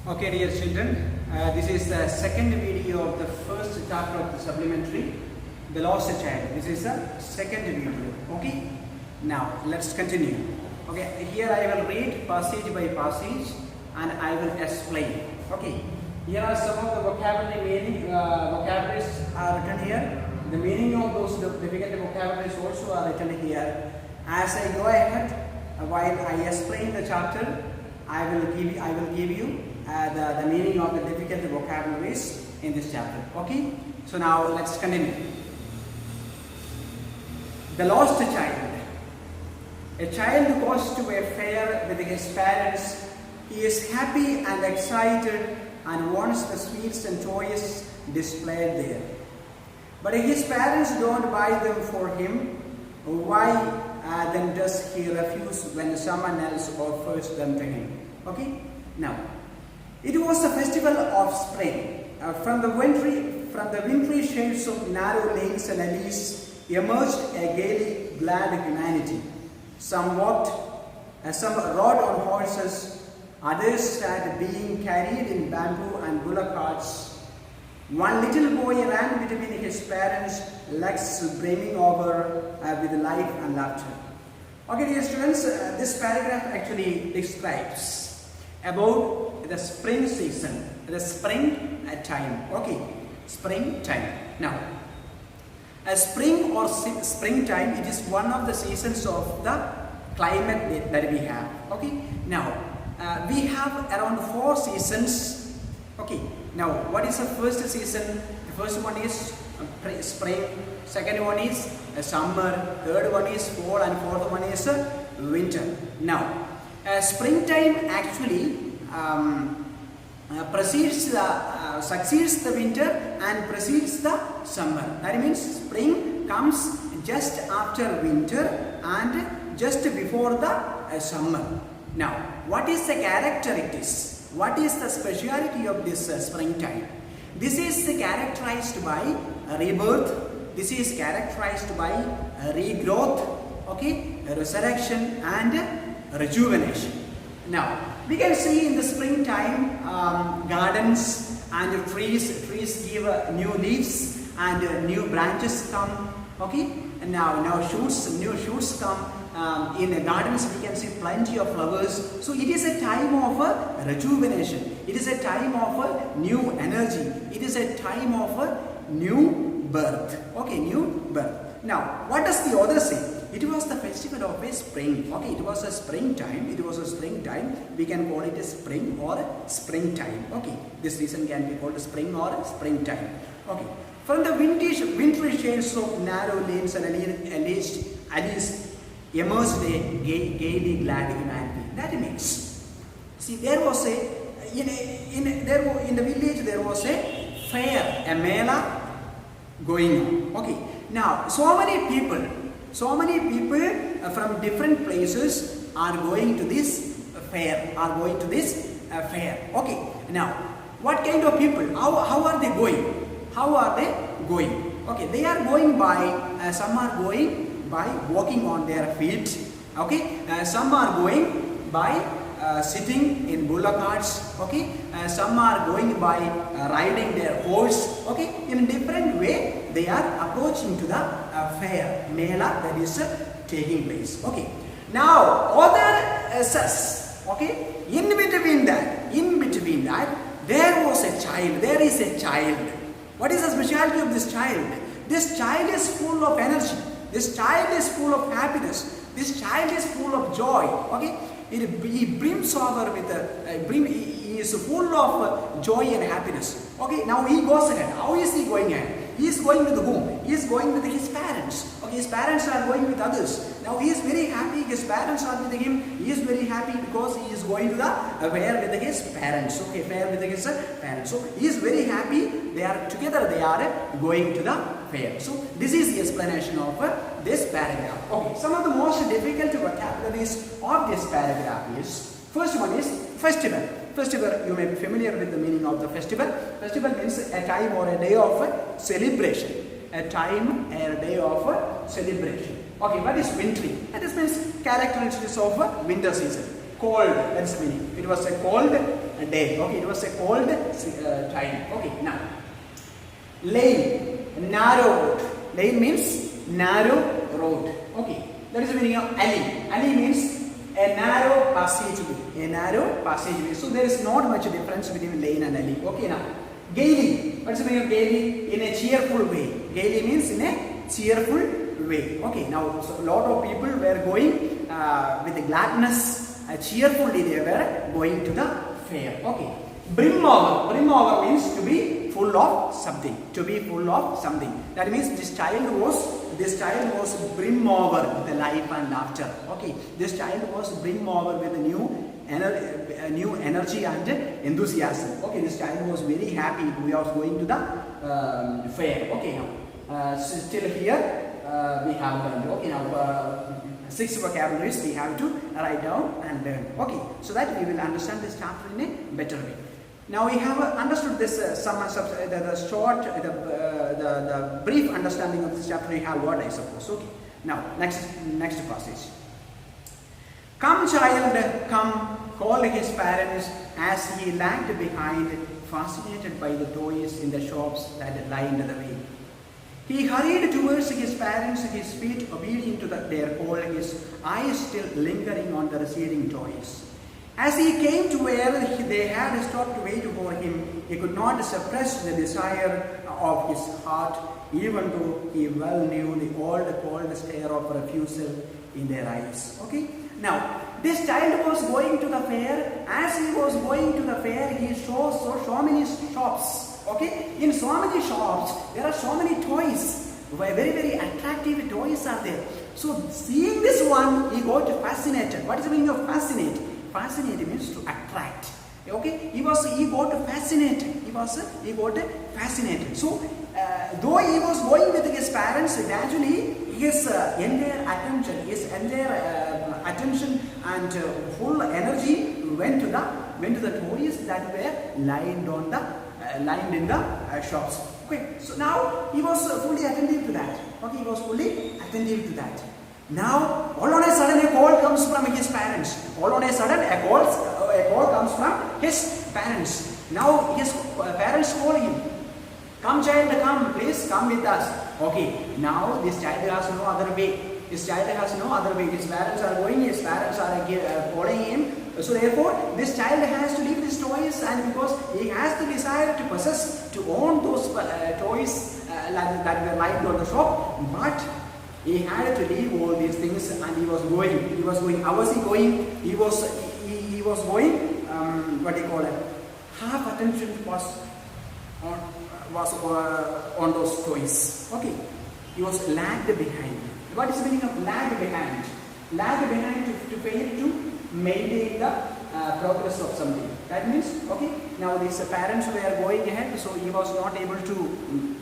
Okay, dear children, this is the second video of the first chapter of the supplementary, The Lost Child. This is the second video. Okay, now let's continue. Okay, here I will read passage by passage and I will explain. Okay, here are some of the vocabularies are written here. The meaning of those difficult vocabularies also are written here. As I go ahead, while I explain the chapter, I will give you the meaning of the difficult vocabularies in this chapter. Okay, so now let's continue. The lost child. A child goes to a fair with his parents. He is happy and excited and wants the sweets and toys displayed there. But his parents don't buy them for him. Why then does he refuse when someone else offers them to him? Okay, now it was the festival of spring. From the wintry shades of narrow lanes and alleys emerged a gaily glad humanity. Some walked, some rode on horses, others sat being carried in bamboo and bullock carts. One little boy ran between his parents' legs, brimming over with life and laughter. Okay, dear students, this paragraph actually describes about the spring season, the spring time. Okay, spring time. Now, spring or springtime, it is one of the seasons of the climate that we have. Okay, now we have around 4 seasons. Okay, now what is the first season? The first one is spring, second one is summer, third one is fall, and fourth one is winter. Now, springtime actually succeeds the winter and precedes the summer. That means spring comes just after winter and just before the summer. Now, what is the character it is? What is the speciality of this springtime? This is characterized by rebirth. This is characterized by regrowth, okay, resurrection and rejuvenation. Now, we can see in the springtime gardens and trees give new leaves and new branches come. Okay, and now new shoots come. In the gardens we can see plenty of flowers. So it is a time of rejuvenation. It is a time of new energy. It is a time of new birth. Okay, new birth. Now, what does the author say? It was the festival of a spring. Okay, it was a springtime. It was a springtime. We can call it a spring or springtime. Okay, this season can be called spring or springtime. Okay, from the wintry shades of narrow lanes and alleys emerged a gaily glad humanity. That means, see, there was in the village there was a fair, a mela going on. Okay, now so many people from different places are going to this fair. Okay, now what kind of people? How are they going? Okay, they are going by. Some are going by walking on their feet. Okay, some are going by sitting in bullock carts. Okay, some are going by riding their horse. Okay, in a different way they are approaching to the fair, mela, that is taking place. Okay, now author says, okay, in between that there was a child. There is a child. What is the specialty of this child? This child is full of energy. This child is full of happiness. This child is full of joy. Okay, he brims over with he is full of joy and happiness. Okay, now he goes ahead. How is he going ahead? He is going with whom? He is going with his parents. Okay, his parents are going with others. Now he is very happy. His parents are with him. He is very happy because he is going to the fair with his parents. Okay, fair with his parents. So he is very happy. They are together. They are going to the fair. So this is the explanation of this paragraph. Okay, some of the most difficult vocabularies of this paragraph is, first one is festival. Festival, you may be familiar with the meaning of the festival. Festival means a time or a day of celebration. A time or a day of celebration. Okay, what is wintry? That means characteristics of winter season. cold. That's the meaning. It was a cold day. Okay, it was a cold time. Okay, now lane, narrow road. Lane means narrow road. Okay, that is the meaning of alley. Alley means a narrow passageway. A narrow passageway. So there is not much difference between lane and alley. Okay, now gaily. What's the meaning of gaily? In a cheerful way. Gaily means in a cheerful way. Okay, now so a lot of people were going with gladness, cheerfully they were going to the fair. Okay, brim over. Brim over means to be full of something. To be full of something. That means this child was brim over with life and laughter. Okay, this child was brim over with new energy and enthusiasm. Okay, this child was very happy. We are going to the fair. Okay, now still here we have learned. Okay, now 6 vocabularies we have to write down and learn. Okay, so that we will understand this chapter in a better way. Now we have understood this the brief understanding of this chapter we have got, I suppose. Okay, now next passage. Come child, come, called his parents as he lagged behind, fascinated by the toys in the shops that lined the way. He hurried towards his parents, his feet obedient to their call, his eyes still lingering on the receding toys. As he came to where they had stopped to wait for him, he could not suppress the desire of his heart, even though he well knew the old cold stare of refusal in their eyes. Okay? Now, this child was going to the fair. As he was going to the fair, he saw so many shops. Okay? In so many shops, there are so many toys. Very, very attractive toys are there. So, seeing this one, he got fascinated. What is the meaning of fascinate? Fascinate means to attract. Okay? He got fascinated. He got fascinated. So, though he was going with his parents, gradually his entire attention and full energy went to the toys that were lined in the shops. Okay, so now he was fully attentive to that. Okay, he was fully attentive to that. Now, all on a sudden, a call comes from his parents. All on a sudden, a call comes from his parents. Now, his parents call him. Come child, come, please come with us. Okay, now this child has no other way. His parents are going, his parents are calling him. So therefore, this child has to leave his toys, and because he has the desire to possess, to own those toys that were lying on the shop, but he had to leave all these things and he was going. How was he going? He was going, what do you call it? Half attention was on those toys. Okay, he was lagged behind. What is the meaning of lagged behind? Lagged behind to fail to maintain the progress of something. That means, okay, now these parents were going ahead, so he was not able to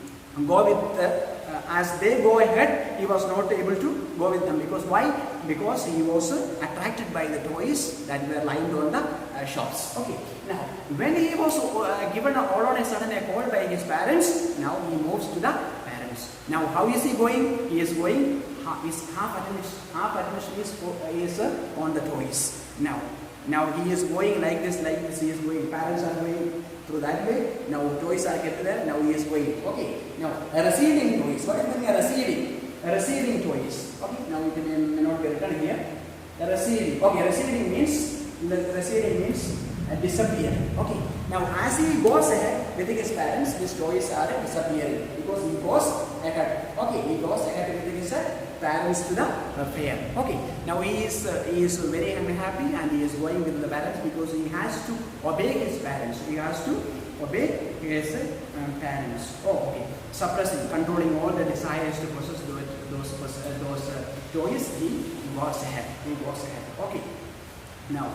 go with as they go ahead, he was not able to go with them. Because why? Because he was attracted by the toys that were lying on the shops. Okay, now when he was given all on a sudden a call by his parents, now he moves to the parents. Now how is he going? He is going, his half attention is on the toys. Now he is going like this, he is going. Parents are going through that way. Now toys are kept there. Now he is going. Okay. Now a receding toys. What is the meaning of receding? A receding toys. Okay. Now it may not be written here. A receding. Okay. Receding means disappearing. Okay. Now as he goes ahead with his parents, his toys are disappearing because he goes ahead. Okay. He goes ahead with his parents to the fair. Okay. Now he is very unhappy and he is going with the parents because he has to obey his parents. He has to obey his parents. Oh, okay. Suppressing, controlling all the desires to possess those toys. He goes ahead. Okay. Now,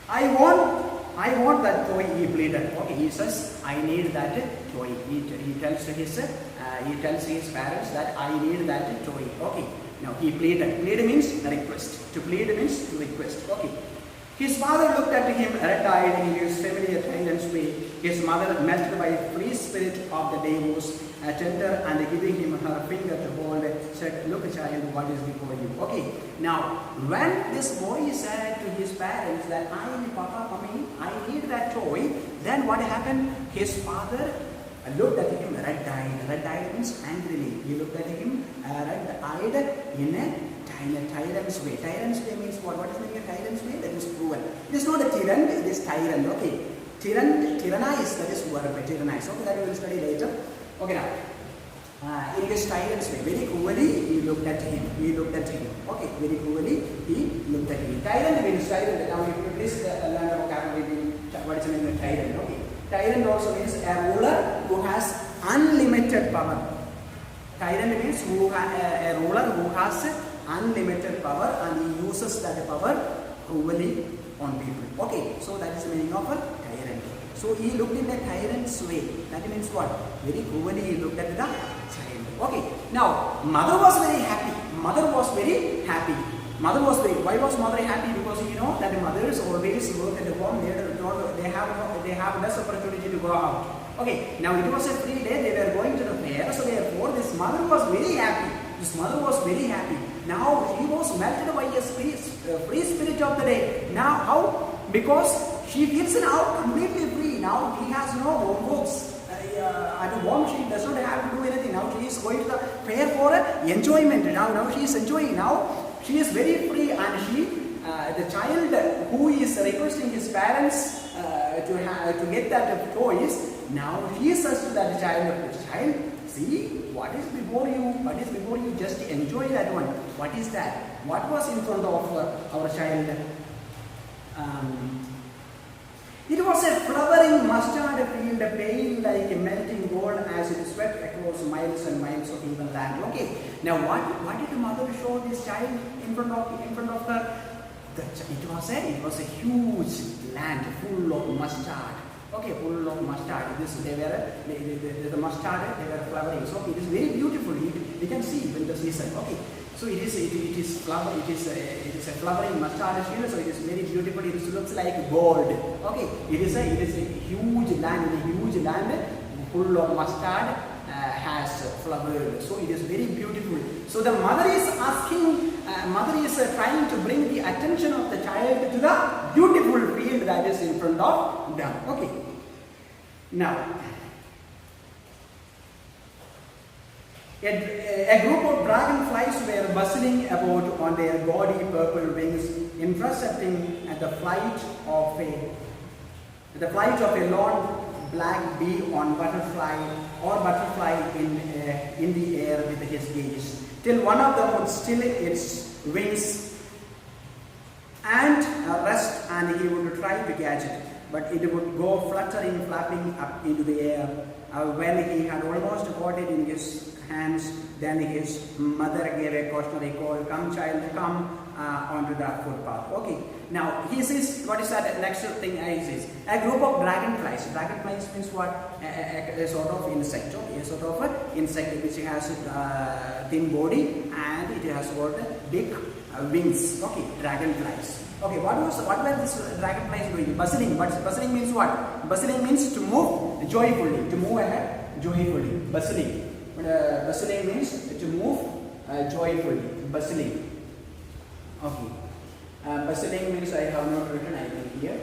I want that toy, he pleaded. Okay, he says, I need that toy. He tells his parents that I need that toy. Okay, now he pleaded. Plead means request. To plead means to request. Okay. His father looked at him red-eyed in his familiar silent way. His mother, melted by the free spirit of the day, was tender and giving him her finger to hold, said, "Look, child, what is before you?" Okay. Now, when this boy said to his parents that Papa, Mommy, I need that toy, then what happened? His father looked at him, red-eyed. Red-eyed means angrily. He looked at him, red-eyed in a tyrant's way. Tyrant's way means what? What is meaning of tyrant's way? That is cruel. It is not a tyrant, it is tyrant. Okay. Tyrannize, that is verb, tyrannize. Okay, that we will study later. Okay, now. In his tyrant's way, very cruelly he looked at him. Okay, very cruelly he looked at him. Tyrant means tyrant. Now, if you please learn the vocabulary, what is the meaning of tyrant? Okay. Tyrant also means a ruler who has unlimited power. Tyrant means a ruler who has unlimited power and he uses that power cruelly on people. Okay, so that is the meaning of a tyrant. So he looked in a tyrant's way. That means what? Very cruelly he looked at the child. Okay, now mother was very happy. Why was mother happy? Because you know that mothers always work at the home. They have less opportunity to go out. Okay, now it was a free day. They were going to the fair, so therefore this mother was very happy. Now she was melted by a free spirit of the day. Now how? Because she feels now completely free. Now he has no homeworks. At home she does not have to do anything. Now she is going to the fair for enjoyment. Now she is enjoying. Now she is very free, and the child who is requesting his parents to get that toys. Now he says to that child, see what is before you. Just enjoy that one. What is that? What was in front of our child? It was a flowering mustard field, pale like a melting gold as it swept across miles and miles of even land. Okay. Now what did the mother show this child in front of her? It was a huge land full of mustard. Okay, full of mustard. The mustard, they were flowering. So it is very beautiful. You can see in the season. Okay. So it is a flowering mustard field, so it is very beautiful. It looks like gold. Okay, it is a huge land, full of mustard has flowered. So it is very beautiful. So the mother is trying to bring the attention of the child to the beautiful field that is in front of them. Okay. Now, a group of dragonflies were bustling about on their gaudy purple wings, intercepting the flight of a lone black bee on butterfly in the air with his gaze, till one of them would still its wings and rest, and he would try to catch it, but it would go fluttering, flapping up into the air. When he had almost got it in his hands, then his mother gave a cautionary call, "Come, child, come onto the footpath." Okay. Now he says, what is that next thing? He says, a group of dragonflies. Dragonflies means what? A sort of insect. Okay, a sort of insect which has a thin body and it has got big wings. Okay, dragonflies. Okay, what were these dragonflies doing? Bustling. Bustling means what? Bustling means to move joyfully, to move ahead joyfully. Bustling. Bustling means to move joyfully. Bustling. Okay. Bustling means I have not written, I think here.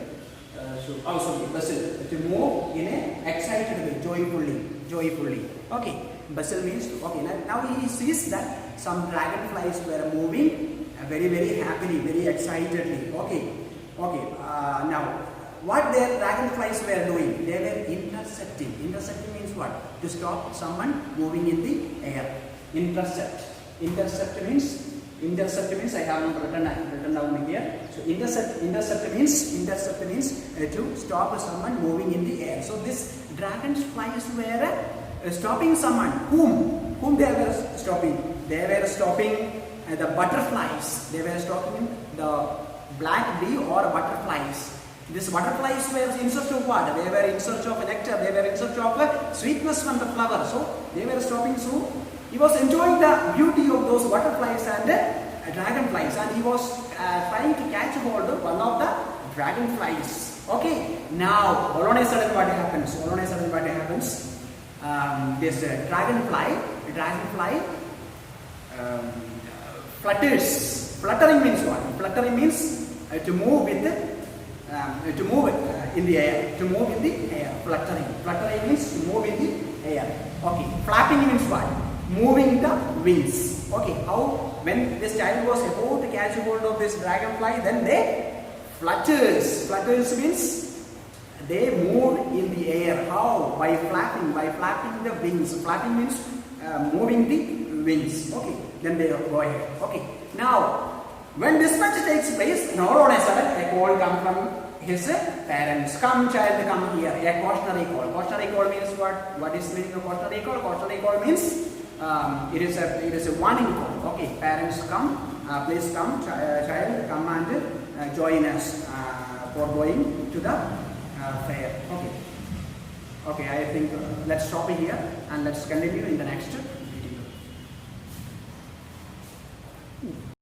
Bustle. To move in a excited way, joyfully. Okay. Bustle means, okay, now he sees that some dragonflies were moving very, very happily, very excitedly. Okay. Now, what their dragonflies were doing? They were intercepting. Intercepting means what? To stop someone moving in the air. Intercept. Intercept means I have not written down here. So intercept means to stop someone moving in the air. So this dragonflies were stopping someone. Whom they were stopping? They were stopping the butterflies. They were stopping the black bee or butterflies. These butterflies were in search of what? They were in search of nectar. They were in search of sweetness from the flower. So they were stopping. So he was enjoying the beauty of those butterflies and dragonflies, and he was trying to catch hold of one of the dragonflies. Okay. Now, all on a sudden what happens? this dragonfly flutters. Fluttering means what? Fluttering means to move with to move in the air. To move in the air. Fluttering. Fluttering means to move in the air. Okay. Flapping means what? Moving the wings. Okay. How? When this child was about to catch hold of this dragonfly, then they flutters. Flutters means they move in the air. How? By flapping. By flapping the wings. Flapping means moving the wings. Okay. Then they go ahead. Okay. Now, when this much takes place, now on a sudden a call comes from his parents. Come child, come here. A cautionary call. Cautionary call means what? What is the meaning of cautionary call? Cautionary call means it is a warning call. Okay. Parents come. Please come, child, come and join us for going to the fair. Okay. Okay. I think let's stop here and let's continue in the next